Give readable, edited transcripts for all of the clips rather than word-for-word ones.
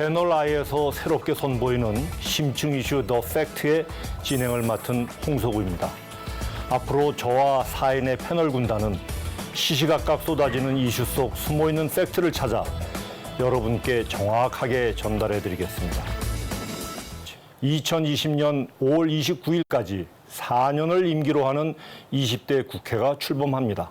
채널 I에서 새롭게 선보이는 심층 이슈 더 팩트의 진행을 맡은 홍석우입니다. 앞으로 저와 4인의 패널 군단은 시시각각 쏟아지는 이슈 속 숨어있는 팩트를 찾아 여러분께 정확하게 전달해드리겠습니다. 2020년 5월 29일까지 4년을 임기로 하는 20대 국회가 출범합니다.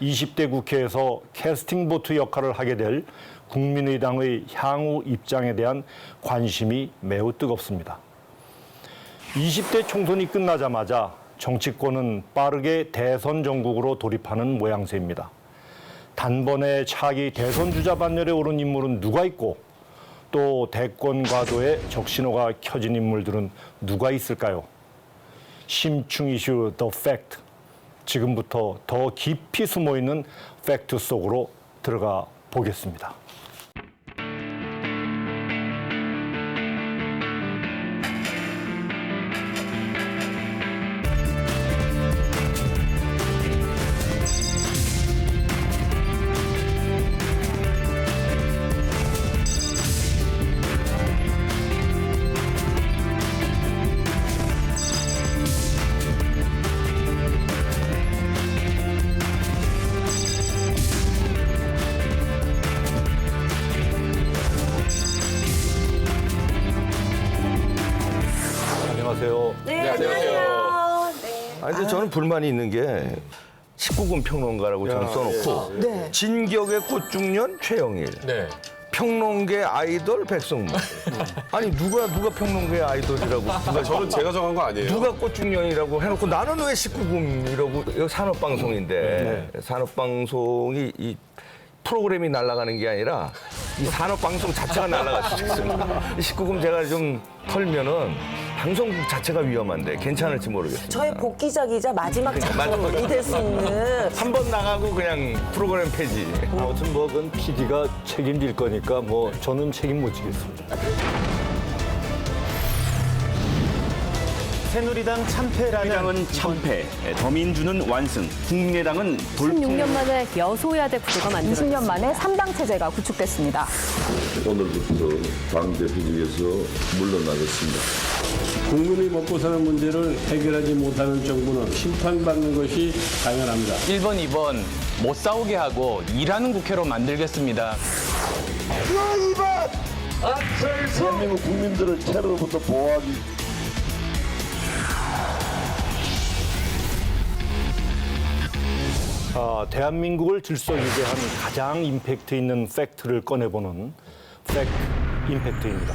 20대 국회에서 캐스팅 보트 역할을 하게 될 국민의당의 향후 입장에 대한 관심이 매우 뜨겁습니다. 20대 총선이 끝나자마자 정치권은 빠르게 대선 정국으로 돌입하는 모양새입니다. 단번에 차기 대선 주자 반열에 오른 인물은 누가 있고 또 대권 과도에 적신호가 켜진 인물들은 누가 있을까요? 심층 이슈 더 팩트. 지금부터 더 깊이 숨어있는 팩트 속으로 들어가 보겠습니다. 안녕하세요. 네, 안녕하세요. 네. 아니, 근데 저는 불만이 있는 게 19금 평론가라고 저는 써놓고 네. 진격의 꽃중년 최영일, 네. 평론계 아이돌 백성무. 아니 누가 평론계 아이돌이라고 누가 저는 제가 정한 거 아니에요. 누가 꽃중년이라고 해놓고 나는 왜 19금이라고. 여기 산업방송인데 산업방송이 이 프로그램이 날아가는 게 아니라 이 산업방송 자체가 날아갈 수 있습니다. 19금 제가 좀 털면은 방송국 자체가 위험한데 괜찮을지 모르겠어요. 저의 복귀작이자 마지막 작품이 될 수 있는. 한 번 나가고 그냥 프로그램 폐지. 아무튼 뭐 그건 PD가 책임질 거니까 뭐 저는 책임 못 지겠습니다. 새누리당 참패라는 새누리당은 참패, 더민주는 완승, 국민의당은 돌풍. 16년 만에 여소야대 구도가 만들어졌습니다. 20년 만에 3당 체제가 구축됐습니다. 오늘부터 당대표직에서 물러나겠습니다. 국민이 먹고 사는 문제를 해결하지 못하는 정부는 심판받는 것이 당연합니다. 1번, 2번 못 싸우게 하고 일하는 국회로 만들겠습니다. 대한민국 국민들을 테러로부터 보호하기 대한민국을 질서유지한 가장 임팩트 있는 팩트를 꺼내보는 팩트 임팩트입니다.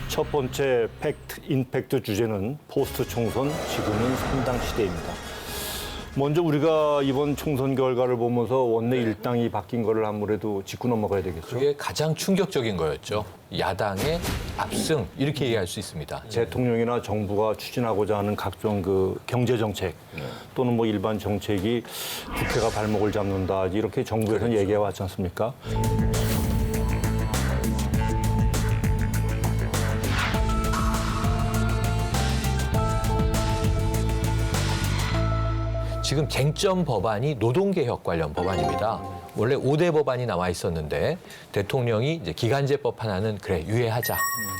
첫 번째 팩트 임팩트 주제는 포스트 총선 지금은 3당 시대입니다. 먼저 우리가 이번 총선 결과를 보면서 원내 일당이 바뀐 거를 아무래도 짚고 넘어가야 되겠죠. 그게 가장 충격적인 거였죠. 야당의 압승 이렇게 얘기할 수 있습니다. 대통령이나 정부가 추진하고자 하는 각종 그 경제 정책 또는 뭐 일반 정책이 국회가 발목을 잡는다 이렇게 정부에서는 얘기해 왔지 않습니까? 지금 쟁점 법안이 노동개혁 관련 법안입니다. 원래 5대 법안이 나와 있었는데 대통령이 이제 기간제법 하나는 그래 유예하자.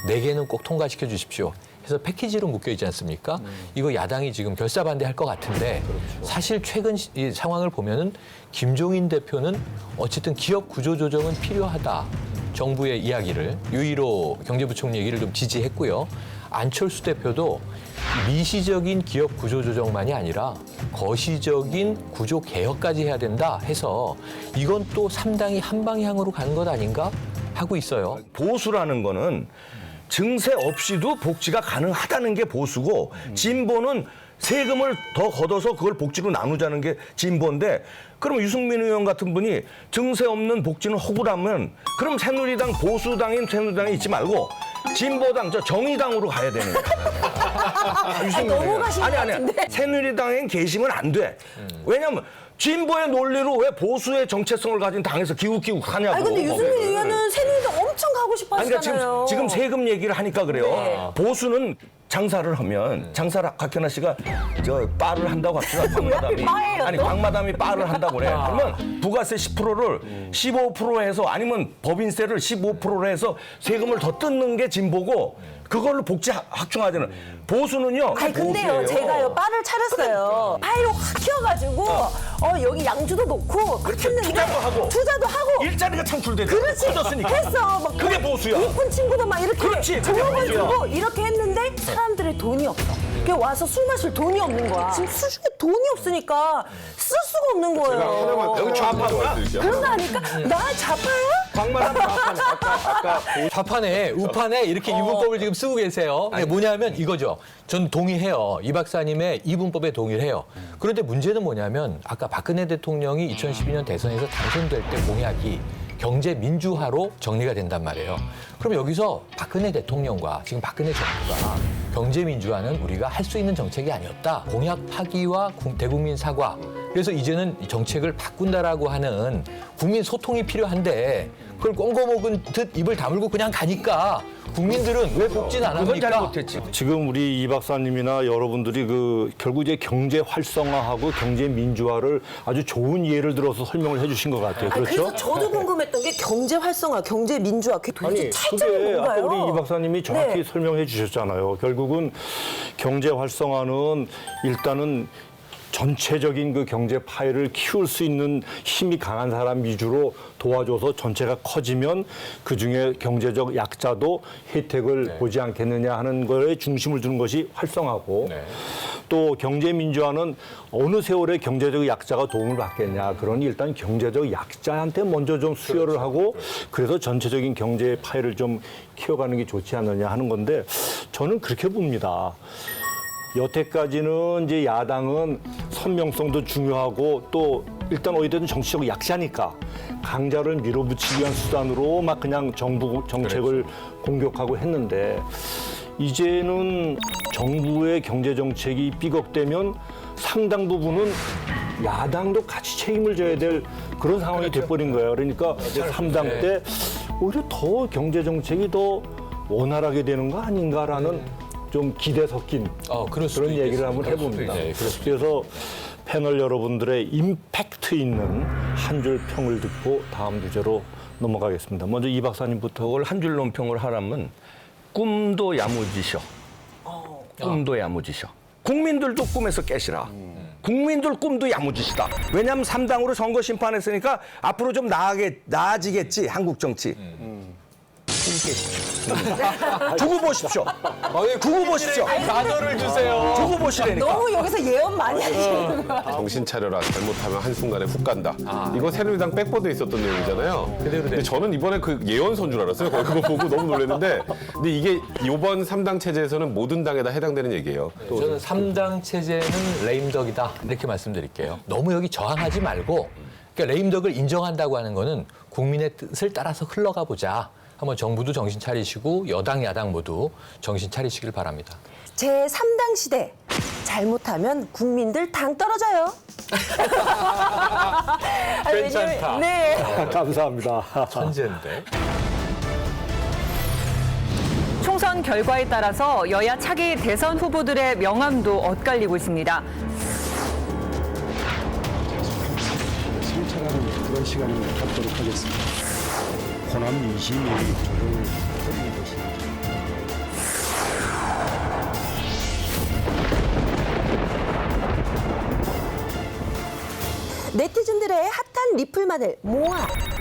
4개는 꼭 통과시켜 주십시오. 해서 패키지로 묶여 있지 않습니까? 이거 야당이 지금 결사반대할 것 같은데 사실 최근 이 상황을 보면은 김종인 대표는 어쨌든 기업 구조 조정은 필요하다. 정부의 이야기를 유일호 경제부총리 얘기를 좀 지지했고요. 안철수 대표도 미시적인 기업 구조 조정만이 아니라 거시적인 구조 개혁까지 해야 된다 해서 이건 또 3당이 한 방향으로 가는 것 아닌가 하고 있어요. 보수라는 거는 증세 없이도 복지가 가능하다는 게 보수고 진보는 세금을 더 걷어서 그걸 복지로 나누자는 게 진보인데 그럼 유승민 의원 같은 분이 증세 없는 복지는 허구라면 그럼 새누리당 보수당인 새누리당에 있지 말고 진보당 저 정의당으로 가야 되는 거야. 너무 가신 것 아니. 같은데. 새누리당엔 계시면 안 돼. 왜냐면 진보의 논리로 왜 보수의 정체성을 가진 당에서 기웃기웃하냐고. 아니, 근데 유승민 의원은 새누리당 엄청 가고 싶어 아니, 하시잖아요. 그러니까 지금 세금 얘기를 하니까 그래요. 네. 보수는 장사를 하면 박현아 씨가 저 바를 한다고 합시다. 광마담이 바예요, 아니 또? 광마담이 바를 한다고 그래. 그러면 부가세 10%를 15% 해서 아니면 법인세를 15%로 해서 세금을 더 뜯는 게 진보고 그걸로 복지 확충하자는 보수는요. 아니 근데요 보수예요. 제가요 바를 차렸어요. 파이로 확 키워가지고 여기 양주도 놓고 그렇지, 했는데 투자도 하고. 일 일자리가 창출되죠. 그렇지 커졌으니까. 했어. 막 그게 보수야. 일꾼 친구도 막 이렇게 그렇지, 그게 조언을 보수야. 주고 이렇게 했는데 사람들이 돈이 없어. 그냥 와서 술 마실 돈이 없는 거야. 지금 수중에 돈이 없으니까 쓸 수가 없는 거예요. 여기 좌파구나. 그런 거 아닐까? 나 좌파야? 광마담 좌파네. 아까 좌판에 우판에 이렇게 이분법을 지금 쓰고 계세요. 근데 뭐냐면 이거죠. 전 동의해요. 이 박사님의 이분법에 동의를 해요. 그런데 문제는 뭐냐면 아까 박근혜 대통령이 2012년 대선에서 당선될 때 공약이 경제 민주화로 정리가 된단 말이에요. 그럼 여기서 박근혜 대통령과 지금 박근혜 정부가 경제 민주화는 우리가 할 수 있는 정책이 아니었다. 공약 파기와 대국민 사과. 그래서 이제는 이 정책을 바꾼다라고 하는 국민 소통이 필요한데 그걸 꽁거먹은 듯 입을 다물고 그냥 가니까 국민들은 왜 복지는 안 그건 합니까? 잘못했지. 지금 우리 이 박사님이나 여러분들이 결국 이제 경제 활성화하고 경제 민주화를 아주 좋은 예를 들어서 설명을 해주신 것 같아요. 아니, 그렇죠? 그래서 저도 궁금했던 게 경제 활성화, 경제 민주화 그게 도대체 차이점이 그게 아까 뭔가요? 우리 이 박사님이 정확히 네. 설명해 주셨잖아요. 결국은 경제 활성화는 일단은 전체적인 그 경제 파이를 키울 수 있는 힘이 강한 사람 위주로 도와줘서 전체가 커지면 그중에 경제적 약자도 혜택을 보지 않겠느냐 하는 거에 중심을 두는 것이 활성화고 또 경제 민주화는 어느 세월에 경제적 약자가 도움을 받겠냐. 그러니 일단 경제적 약자한테 먼저 좀 수혈을 하고 그래서 전체적인 경제 파이를 좀 키워가는 게 좋지 않느냐 하는 건데 저는 그렇게 봅니다. 여태까지는 이제 야당은 선명성도 중요하고 또 일단 어디든 정치적 약자니까 강자를 밀어붙이기 위한 수단으로 막 그냥 정부 정책을 공격하고 했는데 이제는 정부의 경제 정책이 삐걱대면 상당 부분은 야당도 같이 책임을 져야 될 그런 상황이 돼버린 거예요. 그러니까 3당 때 오히려 더 경제 정책이 더 원활하게 되는 거 아닌가라는 좀 기대 섞인 그럴 수도 그런 얘기를 한번 있겠습니다. 해봅니다. 네, 그럴 수도 그래서 패널 여러분들의 임팩트 있는 한 줄 평을 듣고 다음 주제로 넘어가겠습니다. 먼저 이 박사님부터. 그걸 한 줄 논평을 하라면 꿈도 야무지셔. 꿈도 야무지셔. 국민들도 꿈에서 깨시라. 국민들 꿈도 야무지시다. 왜냐하면 3당으로 선거 심판했으니까 앞으로 좀 나아지겠지 한국 정치. 꿈 깨십시오. 두고 보십시오. 두고 보십시오. 단어를 주세요. 두고 보시라니까. 너무 여기서 예언 많이 하시는 거야. 정신 차려라. 잘못하면 한순간에 훅 간다. 이거 새누리당 백보드에 있었던 내용이잖아요. 근데 저는 이번에 그 예언서인 줄 알았어요. 그거 보고 너무 놀랐는데. 근데 이게 이번 3당 체제에서는 모든 당에 다 해당되는 얘기예요. 저는 3당 체제는 레임덕이다 이렇게 말씀드릴게요. 너무 여기 저항하지 말고 그러니까 레임덕을 인정한다고 하는 거는 국민의 뜻을 따라서 흘러가 보자. 한번 정부도 정신 차리시고 여당 야당 모두 정신 차리시길 바랍니다. 제 3당 시대 잘못하면 국민들 당 떨어져요. 아니, 괜찮다. 네. 감사합니다. 천재인데. 총선 결과에 따라서 여야 차기 대선 후보들의 명함도 엇갈리고 있습니다. 성찰하는 그런 시간을 갖도록 하겠습니다. 호남 20일이 저를 드리는 것입니다. 네티즌들의 핫한 리플만을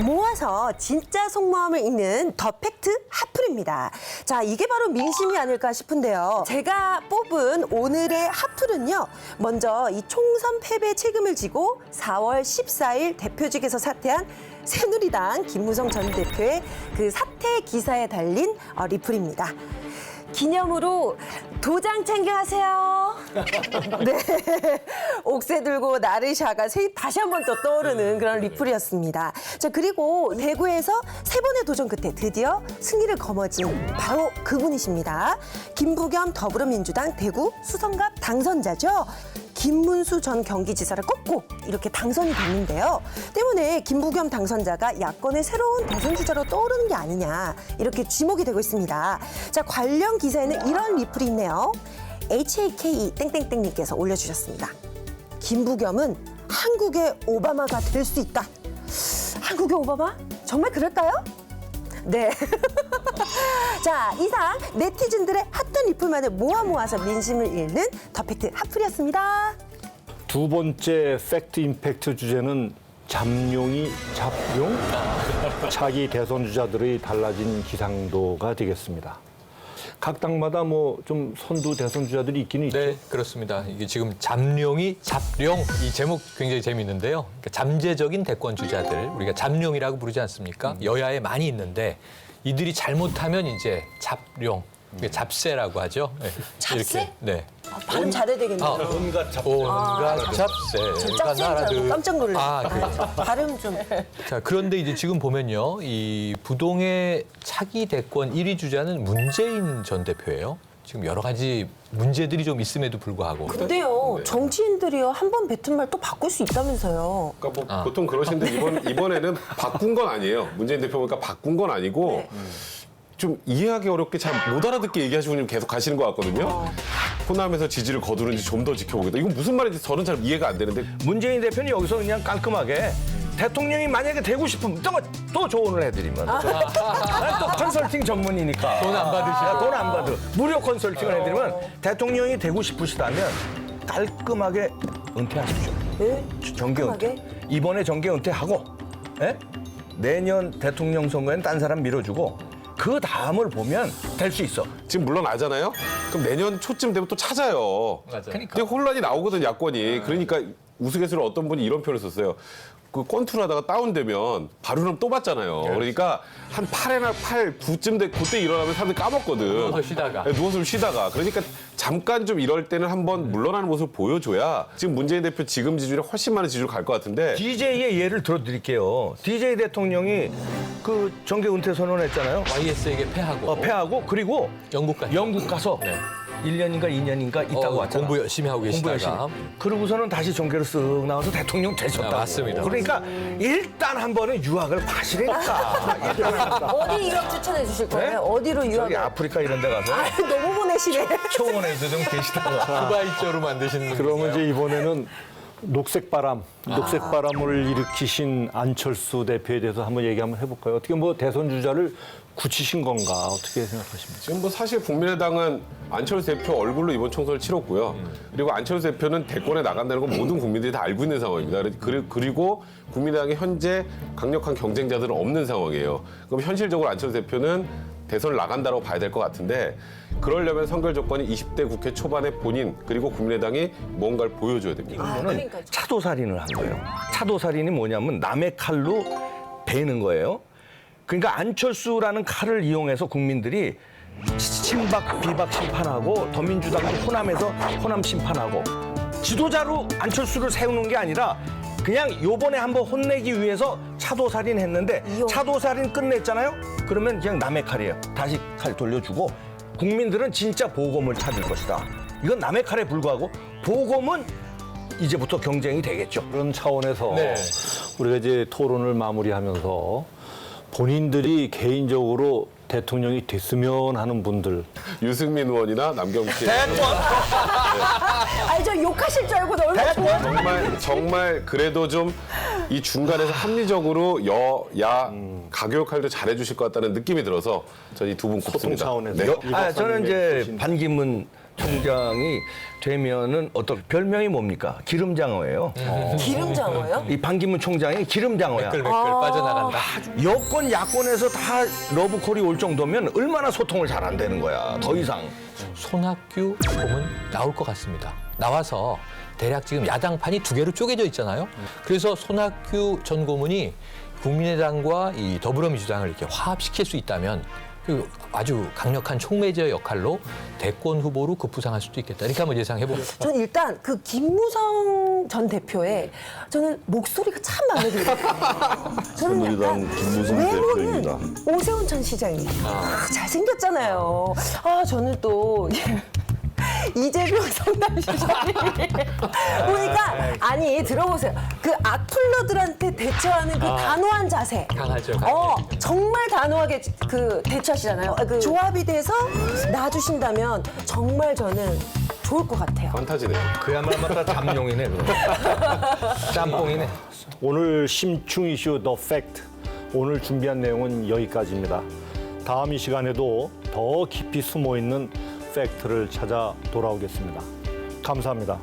모아서 진짜 속마음을 읽는 더 팩트 핫플입니다. 자, 이게 바로 민심이 아닐까 싶은데요. 제가 뽑은 오늘의 핫플은요. 먼저 이 총선 패배 책임을 지고 4월 14일 대표직에서 사퇴한 새누리당 김무성 전 대표의 그 사퇴 기사에 달린 리플입니다. 기념으로 도장 챙겨가세요. 네, 옥새 들고 나르샤가 다시 한 번 또 떠오르는 그런 리플이었습니다. 자, 그리고 대구에서 3번의 도전 끝에 드디어 승리를 거머쥔 바로 그분이십니다. 김부겸 더불어민주당 대구 수성갑 당선자죠. 김문수 전 경기지사를 꺾고 이렇게 당선이 됐는데요. 때문에 김부겸 당선자가 야권의 새로운 대선 주자로 떠오르는 게 아니냐 이렇게 지목이 되고 있습니다. 자, 관련 기사에는 이런 리플이 있네요. HAKE 땡땡땡님께서 올려주셨습니다. 김부겸은 한국의 오바마가 될 수 있다. 한국의 오바마? 정말 그럴까요? 네. 자, 이상 네티즌들의 핫한 리플만을 모아서 민심을 읽는 더 팩트 핫플이었습니다. 두 번째 팩트 임팩트 주제는 잠룡이 잡룡? 차기 대선 주자들의 달라진 기상도가 되겠습니다. 각 당마다 뭐 좀 선두 대선 주자들이 있기는 있죠. 네, 그렇습니다. 이게 지금 잠룡이 잡룡 이 제목 굉장히 재미있는데요. 그러니까 잠재적인 대권 주자들 우리가 잠룡이라고 부르지 않습니까? 여야에 많이 있는데 이들이 잘못하면 이제 잡룡, 잡새라고 하죠. 네, 잡새? 이렇게. 네. 발음 잘해야 되겠네요. 온갖 잡새가 나라들. 깜짝 놀랐어요. 아, 그래요. 발음 좀. 자, 그런데 이제 지금 보면요. 이 부동의 차기 대권 1위 주자는 문재인 전 대표예요. 지금 여러 가지 문제들이 좀 있음에도 불구하고. 근데요, 정치인들이요, 한 번 뱉은 말 또 바꿀 수 있다면서요. 그러니까 뭐 보통 그러시는데 이번에는 바꾼 건 아니에요. 문재인 대표 보니까 바꾼 건 아니고 좀 이해하기 어렵게 잘 못 알아듣게 얘기하시고 좀 계속 가시는 것 같거든요. 호남에서 지지를 거두는지 좀 더 지켜보겠다. 이건 무슨 말인지 저는 잘 이해가 안 되는데 문재인 대표는 여기서 그냥 깔끔하게 대통령이 만약에 되고 싶으면 또 조언을 해드리면 또 컨설팅 전문이니까 돈 안 받으시고. 돈 안 받으 무료 컨설팅을 해드리면 대통령이 되고 싶으시다면 깔끔하게 은퇴하십시오. 네? 정계 은퇴. 이번에 정계 은퇴하고 내년 대통령 선거에는 딴 사람 밀어주고 그 다음을 보면 될 수 있어. 지금 물러나잖아요. 그럼 내년 초쯤 되면 또 찾아요. 맞아요. 근데 혼란이 나오거든 야권이. 그러니까 우스갯소리로 어떤 분이 이런 표현을 썼어요. 그 권투를 하다가 다운되면 바로는 또 받잖아요. 그러니까 한 9쯤 돼 그때 일어나면 사람들 까먹거든. 누워서 쉬다가. 네, 누워서 쉬다가. 그러니까 잠깐 좀 이럴 때는 한번 물러나는 모습을 보여줘야 지금 문재인 대표 지금 지지율이 훨씬 많은 지지율 갈 것 같은데. DJ의 예를 들어드릴게요. DJ 대통령이 그 정계 은퇴 선언했잖아요. YS에게 패하고. 패하고 그리고 영국 가서. 네. 1년인가 2년인가 있다가 왔잖아. 공부 열심히 하고 계시다가. 그러고서는 다시 정계로 쓱 나와서 대통령 되셨다. 맞습니다. 그러니까 일단 한 번은 유학을 가시라니까. 어디 유학 추천해 주실 거예요? 어디로 저기 유학을? 아프리카 이런 데 가서 너무 보내시네. 초원에서 좀 계시다가. 쿠바이처로 만드시는 그러면 이제 이번에는 녹색바람을 일으키신 안철수 대표에 대해서 한번 얘기 한번 해볼까요? 어떻게 뭐 대선 주자를 굳히신 건가 어떻게 생각하십니까? 지금 뭐 사실 국민의당은 안철수 대표 얼굴로 이번 총선을 치렀고요. 그리고 안철수 대표는 대권에 나간다는 건 모든 국민들이 다 알고 있는 상황입니다. 그리고 국민의당에 현재 강력한 경쟁자들은 없는 상황이에요. 그럼 현실적으로 안철수 대표는 대선을 나간다고 봐야 될 것 같은데 그러려면 선거 조건이 20대 국회 초반에 본인 그리고 국민의당이 뭔가를 보여줘야 됩니다. 이거는 차도살인을 한 거예요. 차도살인이 뭐냐면 남의 칼로 베는 거예요. 그러니까 안철수라는 칼을 이용해서 국민들이 친박, 비박 심판하고 더민주당도 호남에서 호남 심판하고 지도자로 안철수를 세우는 게 아니라 그냥 요번에 한번 혼내기 위해서 차도살인 했는데 차도살인 끝냈잖아요? 그러면 그냥 남의 칼이에요. 다시 칼 돌려주고 국민들은 진짜 보검을 찾을 것이다. 이건 남의 칼에 불과하고 보검은 이제부터 경쟁이 되겠죠. 그런 차원에서 우리가 이제 토론을 마무리하면서 본인들이 개인적으로 대통령이 됐으면 하는 분들 유승민 의원이나 남경필 아니, 저 욕하실 줄 알고 얼마나 좋아. 정말 그래도 좀 이 중간에서 합리적으로 여야 가교 역할도 잘해주실 것 같다는 느낌이 들어서 저는 이 두 분 꼽습니다. 차원에서 저는 이제 반기문 총장이 되면은 어떤 별명이 뭡니까? 기름장어예요. 기름장어요? 이 반기문 총장이 기름장어야. 매끌 빠져나간다. 여권 야권에서 다 러브콜이 올 정도면 얼마나 소통을 잘 안 되는 거야. 더 이상. 손학규 후보는 나올 것 같습니다. 나와서 대략 지금 야당판이 두 개로 쪼개져 있잖아요. 그래서 손학규 전 고문이 국민의당과 이 더불어민주당을 이렇게 화합시킬 수 있다면 그 아주 강력한 촉매제 역할로 대권 후보로 급부상할 수도 있겠다. 이렇게 한번 예상해보겠습니다. 저는 일단 그 김무성 전 대표의 저는 목소리가 참 마음에 들어요. 저는 새누리당 김무성 외모는 대표입니다. 오세훈 전 시장이 잘생겼잖아요. 저는 또 이재명 성남시장이 그러니까 아니 들어보세요. 그 악플러들한테 대처하는 그 단호한 자세. 강하죠. 정말 단호하게 그 대처하시잖아요. 그 조합이 돼서 놔주신다면 정말 저는 좋을 것 같아요. 판타지네요. 그야말로 맞다 잠룡이네. 그거. 짬뽕이네. 오늘 심층 이슈 더 팩트. 오늘 준비한 내용은 여기까지입니다. 다음 이 시간에도 더 깊이 숨어 있는 팩트를 찾아 돌아오겠습니다. 감사합니다.